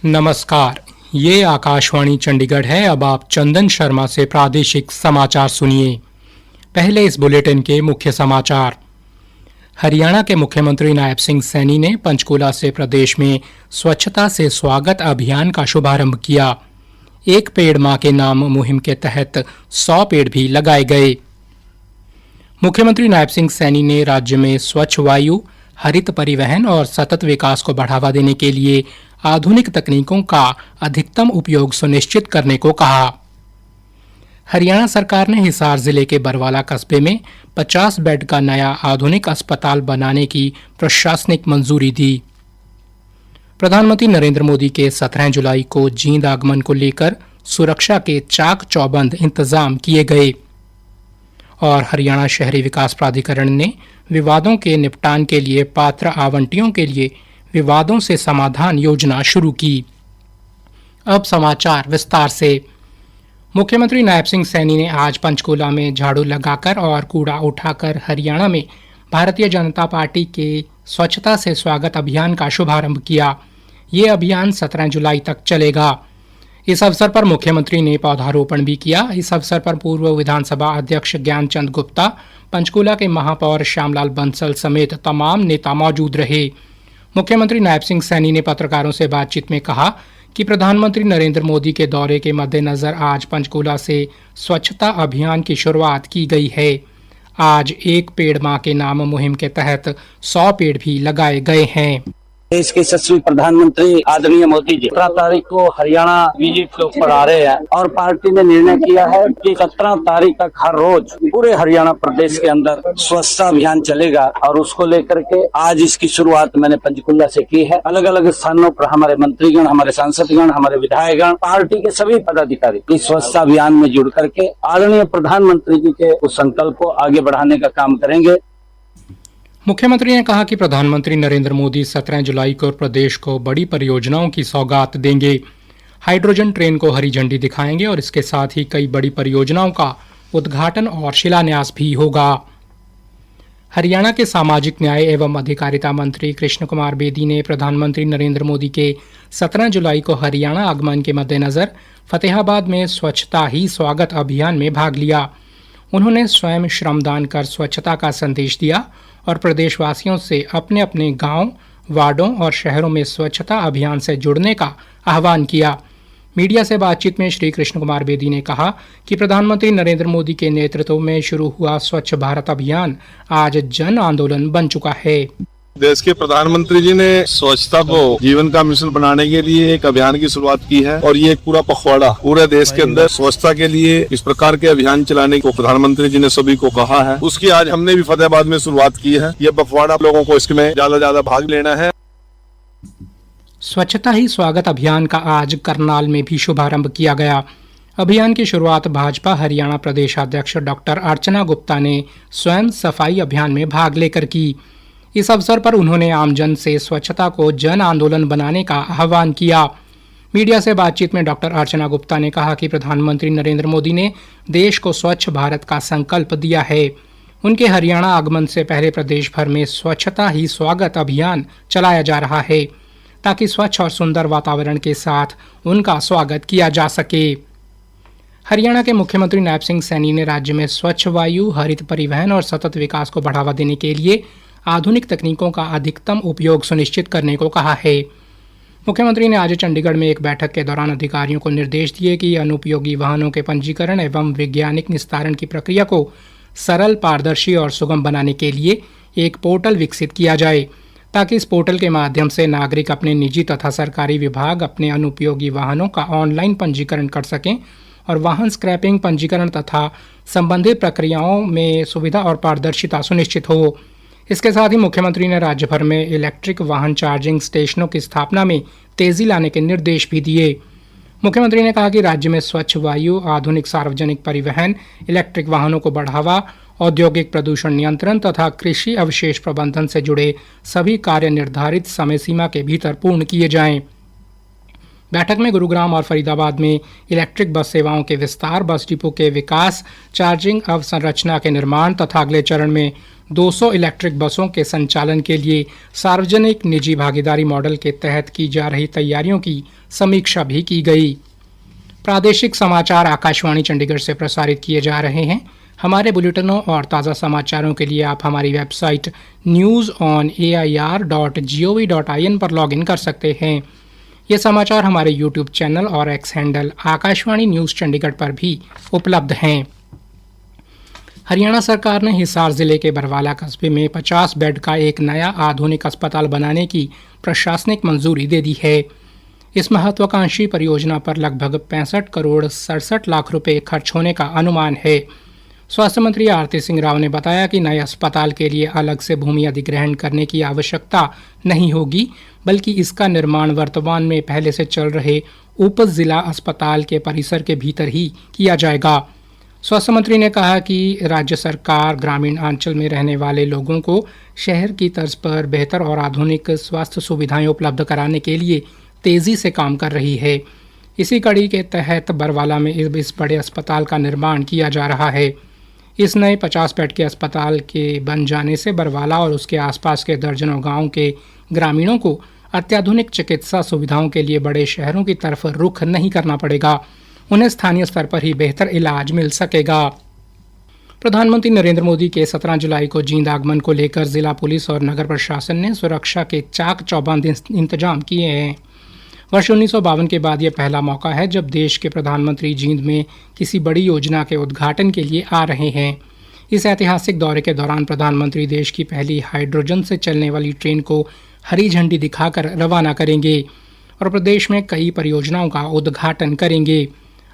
नमस्कार, ये आकाशवाणी चंडीगढ़ है। अब आप चंदन शर्मा से प्रादेशिक समाचार सुनिए। पहले इस बुलेटिन के मुख्य समाचार। हरियाणा के मुख्यमंत्री नायब सिंह सैनी ने पंचकूला से प्रदेश में स्वच्छता से स्वागत अभियान का शुभारंभ किया। एक पेड़ मां के नाम मुहिम के तहत 100 पेड़ भी लगाए गए। मुख्यमंत्री नायब सिंह सैनी ने राज्य में स्वच्छ वायु, हरित परिवहन और सतत विकास को बढ़ावा देने के लिए आधुनिक तकनीकों का अधिकतम उपयोग सुनिश्चित करने को कहा। हरियाणा सरकार ने हिसार जिले के बरवाला कस्बे में 50 बेड का नया आधुनिक अस्पताल बनाने की प्रशासनिक मंजूरी दी। प्रधानमंत्री नरेंद्र मोदी के 17 जुलाई को जींद आगमन को लेकर सुरक्षा के चाक चौबंद इंतजाम किए गए। और हरियाणा शहरी विकास प्राधिकरण ने विवादों के निपटान के लिए पात्र आवंटियों के लिए विवादों से समाधान योजना शुरू की। अब समाचार विस्तार से। मुख्यमंत्री नायब सिंह सैनी ने आज पंचकूला में झाड़ू लगाकर और कूड़ा उठाकर हरियाणा में भारतीय जनता पार्टी के स्वच्छता से स्वागत अभियान का शुभारंभ किया। ये अभियान 17 जुलाई तक चलेगा। इस अवसर पर मुख्यमंत्री ने पौधारोपण भी किया। इस अवसर पर पूर्व विधानसभा अध्यक्ष ज्ञानचंद गुप्ता, पंचकूला के महापौर श्यामलाल बंसल समेत तमाम नेता मौजूद रहे। मुख्यमंत्री नायब सिंह सैनी ने पत्रकारों से बातचीत में कहा कि प्रधानमंत्री नरेंद्र मोदी के दौरे के मद्देनजर आज पंचकूला से स्वच्छता अभियान की शुरुआत की गई है। आज एक पेड़ मां के नाम मुहिम के तहत 100 पेड़ भी लगाए गए हैं। देश के यशस्वी प्रधानमंत्री आदरणीय मोदी जी 17 तारीख को हरियाणा विजिट के ऊपर आ रहे हैं और पार्टी ने निर्णय किया है कि 17 तारीख तक हर रोज पूरे हरियाणा प्रदेश के अंदर स्वच्छता अभियान चलेगा और उसको लेकर के आज इसकी शुरुआत मैंने पंचकूला से की है। अलग अलग स्थानों पर हमारे मंत्रीगण, हमारे सांसदगण, हमारे विधायकगण, पार्टी के सभी पदाधिकारी इस स्वच्छता अभियान में जुड़ करके आदरणीय प्रधानमंत्री जी के उस संकल्प को आगे बढ़ाने का काम करेंगे। मुख्यमंत्री ने कहा कि प्रधानमंत्री नरेंद्र मोदी 17 जुलाई को प्रदेश को बड़ी परियोजनाओं की सौगात देंगे। हाइड्रोजन ट्रेन को हरी झंडी दिखाएंगे और इसके साथ ही कई बड़ी परियोजनाओं का उद्घाटन और शिलान्यास भी होगा। हरियाणा के सामाजिक न्याय एवं अधिकारिता मंत्री कृष्ण कुमार बेदी ने प्रधानमंत्री नरेंद्र मोदी के 17 जुलाई को हरियाणा आगमन के मद्देनजर फतेहाबाद में स्वच्छता ही स्वागत अभियान में भाग लिया। उन्होंने स्वयं श्रमदान कर स्वच्छता का संदेश दिया और प्रदेशवासियों से अपने अपने गांव, वार्डों और शहरों में स्वच्छता अभियान से जुड़ने का आह्वान किया। मीडिया से बातचीत में श्री कृष्ण कुमार बेदी ने कहा कि प्रधानमंत्री नरेंद्र मोदी के नेतृत्व में शुरू हुआ स्वच्छ भारत अभियान आज जन आंदोलन बन चुका है। देश के प्रधानमंत्री जी ने स्वच्छता को जीवन का मिशन बनाने के लिए एक अभियान की शुरुआत की है और ये एक पूरा पखवाड़ा पूरे देश के अंदर स्वच्छता के लिए इस प्रकार के अभियान चलाने को प्रधानमंत्री जी ने सभी को कहा है। उसकी आज हमने भी फतेहाबाद में शुरुआत की है। ये पखवाड़ा लोगों को इसमें ज्यादा भाग लेना है। स्वच्छता ही स्वागत अभियान का आज करनाल में भी शुभारंभ किया गया। अभियान की शुरुआत भाजपा हरियाणा प्रदेशाध्यक्ष डॉक्टर अर्चना गुप्ता ने स्वयं सफाई अभियान में भाग लेकर की। इस अवसर पर उन्होंने आमजन से स्वच्छता को जन आंदोलन बनाने का आह्वान किया। मीडिया से बातचीत में डॉक्टर अर्चना गुप्ता ने कहा कि प्रधानमंत्री नरेंद्र मोदी ने देश को स्वच्छ भारत का संकल्प दिया है। उनके हरियाणा आगमन से पहले प्रदेश भर में स्वच्छता ही स्वागत अभियान चलाया जा रहा है ताकि स्वच्छ और सुंदर वातावरण के साथ उनका स्वागत किया जा सके। हरियाणा के मुख्यमंत्री नायब सिंह सैनी ने राज्य में स्वच्छ वायु, हरित परिवहन और सतत विकास को बढ़ावा देने के लिए आधुनिक तकनीकों का अधिकतम उपयोग सुनिश्चित करने को कहा है। मुख्यमंत्री ने आज चंडीगढ़ में एक बैठक के दौरान अधिकारियों को निर्देश दिए कि अनुपयोगी वाहनों के पंजीकरण एवं वैज्ञानिक निस्तारण की प्रक्रिया को सरल, पारदर्शी और सुगम बनाने के लिए एक पोर्टल विकसित किया जाए ताकि इस पोर्टल के माध्यम से नागरिक अपने निजी तथा सरकारी विभाग अपने अनुपयोगी वाहनों का ऑनलाइन पंजीकरण कर सकें और वाहन स्क्रैपिंग, पंजीकरण तथा संबंधित प्रक्रियाओं में सुविधा और पारदर्शिता सुनिश्चित हो। इसके साथ ही मुख्यमंत्री ने राज्य भर में इलेक्ट्रिक वाहन चार्जिंग स्टेशनों की स्थापना में तेजी लाने के निर्देश भी दिए। मुख्यमंत्री ने कहा कि राज्य में स्वच्छ वायु, आधुनिक सार्वजनिक परिवहन, इलेक्ट्रिक वाहनों को बढ़ावा, औद्योगिक प्रदूषण नियंत्रण तथा कृषि अवशेष प्रबंधन से जुड़े सभी कार्य निर्धारित समय सीमा के भीतर पूर्ण किए जाएं। बैठक में गुरुग्राम और फरीदाबाद में इलेक्ट्रिक बस सेवाओं के विस्तार, बस डिपो के विकास, चार्जिंग अवसंरचना के निर्माण तथा अगले चरण में 200 इलेक्ट्रिक बसों के संचालन के लिए सार्वजनिक निजी भागीदारी मॉडल के तहत की जा रही तैयारियों की समीक्षा भी की गई। प्रादेशिक समाचार आकाशवाणी चंडीगढ़ से प्रसारित किए जा रहे हैं। हमारे बुलेटिनों और ताज़ा समाचारों के लिए आप हमारी वेबसाइट news.on.air.gov.in पर लॉगिन कर सकते हैं। ये समाचार हमारे यूट्यूब चैनल और x handle Akashvani news Chandigarh पर भी उपलब्ध हैं। हरियाणा सरकार ने हिसार जिले के बरवाला कस्बे में 50 बेड का एक नया आधुनिक अस्पताल बनाने की प्रशासनिक मंजूरी दे दी है। इस महत्वाकांक्षी परियोजना पर लगभग 65 करोड़ 67 लाख रुपए खर्च होने का अनुमान है। स्वास्थ्य मंत्री आरती सिंह राव ने बताया कि नए अस्पताल के लिए अलग से भूमि अधिग्रहण करने की आवश्यकता नहीं होगी, बल्कि इसका निर्माण वर्तमान में पहले से चल रहे उप जिला अस्पताल के परिसर के भीतर ही किया जाएगा। स्वास्थ्य मंत्री ने कहा कि राज्य सरकार ग्रामीण अंचल में रहने वाले लोगों को शहर की तर्ज पर बेहतर और आधुनिक स्वास्थ्य सुविधाएं उपलब्ध कराने के लिए तेजी से काम कर रही है। इसी कड़ी के तहत बरवाला में इस बड़े अस्पताल का निर्माण किया जा रहा है। इस नए 50 बेड के अस्पताल के बन जाने से बरवाला और उसके आसपास के दर्जनों गांव के ग्रामीणों को अत्याधुनिक चिकित्सा सुविधाओं के लिए बड़े शहरों की तरफ रुख नहीं करना पड़ेगा। उन्हें स्थानीय स्तर पर ही बेहतर इलाज मिल सकेगा। प्रधानमंत्री नरेंद्र मोदी के 17 जुलाई को जींद आगमन को लेकर जिला पुलिस और नगर प्रशासन ने सुरक्षा के चाक चौबंद इंतजाम किए हैं। वर्ष 1952 के बाद यह पहला मौका है जब देश के प्रधानमंत्री जींद में किसी बड़ी योजना के उद्घाटन के लिए आ रहे हैं। इस ऐतिहासिक दौरे के दौरान प्रधानमंत्री देश की पहली हाइड्रोजन से चलने वाली ट्रेन को हरी झंडी दिखाकर रवाना करेंगे और प्रदेश में कई परियोजनाओं का उद्घाटन करेंगे।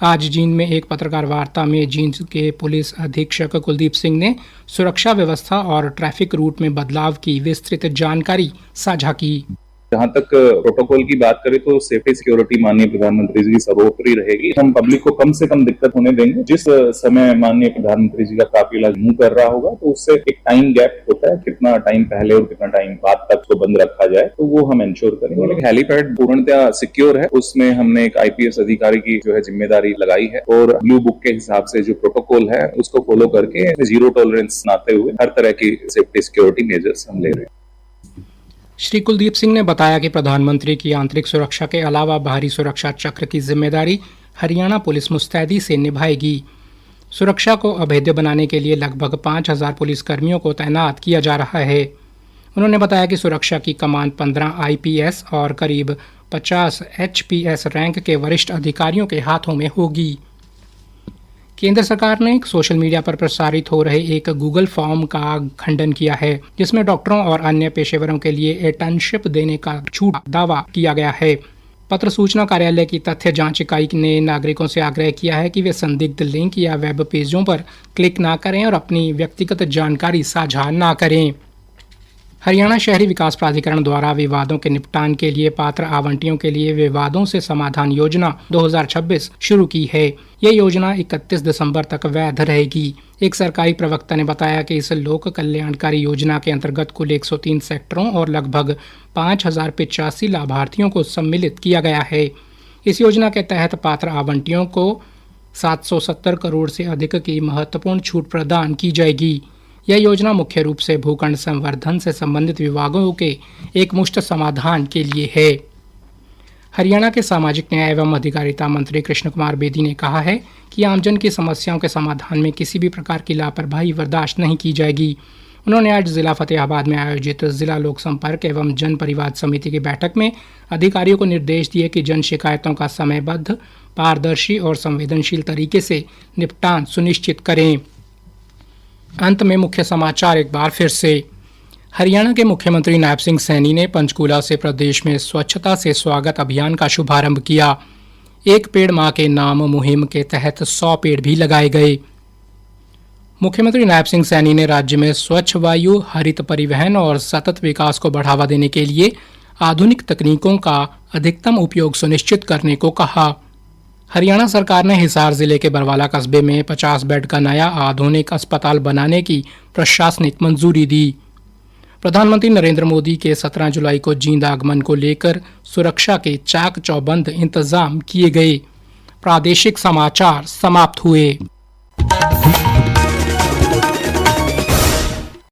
आज जींद में एक पत्रकार वार्ता में जींद के पुलिस अधीक्षक कुलदीप सिंह ने सुरक्षा व्यवस्था और ट्रैफिक रूट में बदलाव की विस्तृत जानकारी साझा की। जहाँ तक प्रोटोकॉल की बात करें तो सेफ्टी सिक्योरिटी माननीय प्रधानमंत्री जी की सर्वोपरि रहेगी। हम पब्लिक को कम से कम दिक्कत होने देंगे। जिस समय माननीय प्रधानमंत्री जी का काफिला मूव कर रहा होगा तो उससे एक टाइम गैप होता है, कितना टाइम पहले और कितना टाइम बाद तक उसको बंद रखा जाए, तो वो हम इंश्योर करेंगे। लेकिन हेलीपैड पूर्णतः सिक्योर है, उसमें हमने एक IPS अधिकारी की जो है जिम्मेदारी लगाई है और ब्लू बुक के हिसाब से जो प्रोटोकॉल है उसको फॉलो करके जीरो टॉलरेंस बनाते हुए हर तरह की सेफ्टी सिक्योरिटी मेजर्स हम ले रहे हैं। श्री कुलदीप सिंह ने बताया कि प्रधानमंत्री की आंतरिक सुरक्षा के अलावा बाहरी सुरक्षा चक्र की जिम्मेदारी हरियाणा पुलिस मुस्तैदी से निभाएगी। सुरक्षा को अभेद्य बनाने के लिए लगभग 5000 पुलिसकर्मियों को तैनात किया जा रहा है। उन्होंने बताया कि सुरक्षा की कमान 15 IPS और करीब 50 HPS रैंक के वरिष्ठ अधिकारियों के हाथों में होगी। केंद्र सरकार ने सोशल मीडिया पर प्रसारित हो रहे एक गूगल फॉर्म का खंडन किया है, जिसमें डॉक्टरों और अन्य पेशेवरों के लिए इंटर्नशिप देने का झूठा दावा किया गया है। पत्र सूचना कार्यालय की तथ्य जांच इकाई ने नागरिकों से आग्रह किया है कि वे संदिग्ध लिंक या वेब पेजों पर क्लिक ना करें और अपनी व्यक्तिगत जानकारी साझा ना करें। हरियाणा शहरी विकास प्राधिकरण द्वारा विवादों के निपटान के लिए पात्र आवंटियों के लिए विवादों से समाधान योजना 2026 शुरू की है। यह योजना 31 दिसंबर तक वैध रहेगी। एक सरकारी प्रवक्ता ने बताया कि इस लोक कल्याणकारी योजना के अंतर्गत कुल 103 सेक्टरों और लगभग 5085 लाभार्थियों को सम्मिलित किया गया है। इस योजना के तहत पात्र आवंटियों को 770 करोड़ से अधिक की महत्वपूर्ण छूट प्रदान की जाएगी। यह योजना मुख्य रूप से भूखंड संवर्धन से संबंधित विभागों के एकमुश्त समाधान के लिए है। हरियाणा के सामाजिक न्याय एवं अधिकारिता मंत्री कृष्ण कुमार बेदी ने कहा है कि आमजन की समस्याओं के समाधान में किसी भी प्रकार की लापरवाही बर्दाश्त नहीं की जाएगी। उन्होंने आज जिला फतेहाबाद में आयोजित जिला लोक संपर्क एवं जन परिवाद समिति की बैठक में अधिकारियों को निर्देश दिए कि जन शिकायतों का समयबद्ध, पारदर्शी और संवेदनशील तरीके से निपटान सुनिश्चित करें। अंत में मुख्य समाचार एक बार फिर से। हरियाणा के मुख्यमंत्री नायब सिंह सैनी ने पंचकूला से प्रदेश में स्वच्छता से स्वागत अभियान का शुभारंभ किया। एक पेड़ मां के नाम मुहिम के तहत 100 पेड़ भी लगाए गए। मुख्यमंत्री नायब सिंह सैनी ने राज्य में स्वच्छ वायु, हरित परिवहन और सतत विकास को बढ़ावा देने के लिए आधुनिक तकनीकों का अधिकतम उपयोग सुनिश्चित करने को कहा। हरियाणा सरकार ने हिसार जिले के बरवाला कस्बे में 50 बेड का नया आधुनिक अस्पताल बनाने की प्रशासनिक मंजूरी दी। प्रधानमंत्री नरेंद्र मोदी के 17 जुलाई को जींद आगमन को लेकर सुरक्षा के चाक चौबंद इंतजाम किए गए। प्रादेशिक समाचार समाप्त हुए।